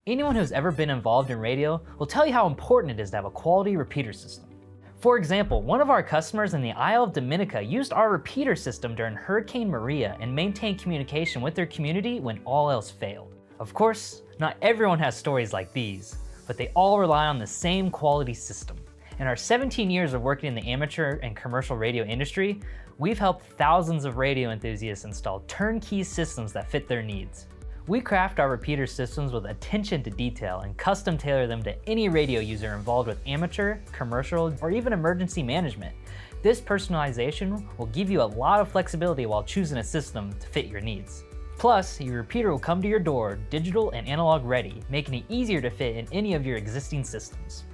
Anyone who's ever been involved in radio will tell you how important it is to have a quality repeater system. For example, one of our customers in the Isle of Dominica used our repeater system during Hurricane Maria and maintained communication with their community when all else failed. Of course, not everyone has stories like these, but they all rely on the same quality system. In our 17 years of working in the amateur and commercial radio industry, we've helped thousands of radio enthusiasts install turnkey systems that fit their needs. We craft our repeater systems with attention to detail and custom tailor them to any radio user involved with amateur, commercial, or even emergency management. This personalization will give you a lot of flexibility while choosing a system to fit your needs. Plus, your repeater will come to your door digital and analog ready, making it easier to fit in any of your existing systems.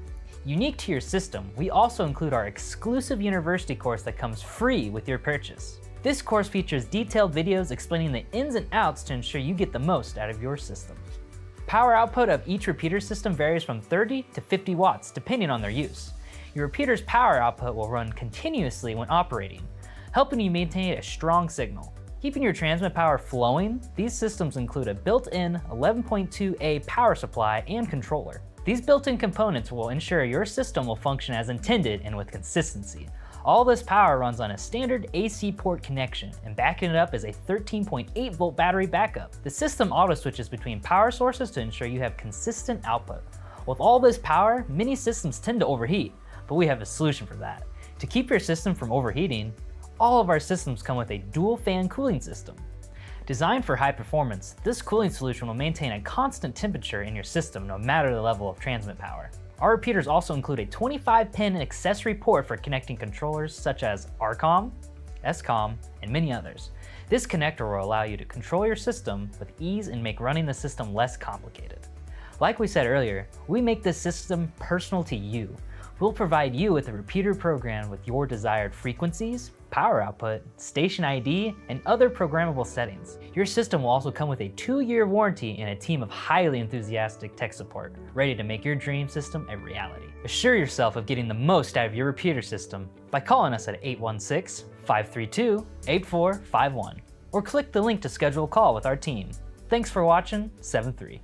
Unique to your system, we also include our exclusive university course that comes free with your purchase. This course features detailed videos explaining the ins and outs to ensure you get the most out of your system. Power output of each repeater system varies from 30 to 50 watts depending on their use. Your repeater's power output will run continuously when operating, helping you maintain a strong signal. Keeping your transmit power flowing, these systems include a built-in 11.2A power supply and controller. These built-in components will ensure your system will function as intended and with consistency. All this power runs on a standard AC port connection, and backing it up is a 13.8 volt battery backup. The system auto switches between power sources to ensure you have consistent output. With all this power, many systems tend to overheat, but we have a solution for that. To keep your system from overheating, all of our systems come with a dual fan cooling system. Designed for high performance, this cooling solution will maintain a constant temperature in your system no matter the level of transmit power. Our repeaters also include a 25-pin accessory port for connecting controllers such as RCOM, SCOM, and many others. This connector will allow you to control your system with ease and make running the system less complicated. Like we said earlier, we make this system personal to you. We'll provide you with a repeater program with your desired frequencies, power output, station ID, and other programmable settings. Your system will also come with a 2-year warranty and a team of highly enthusiastic tech support, ready to make your dream system a reality. Assure yourself of getting the most out of your repeater system by calling us at 816-532-8451, or click the link to schedule a call with our team. Thanks for watching 7-3.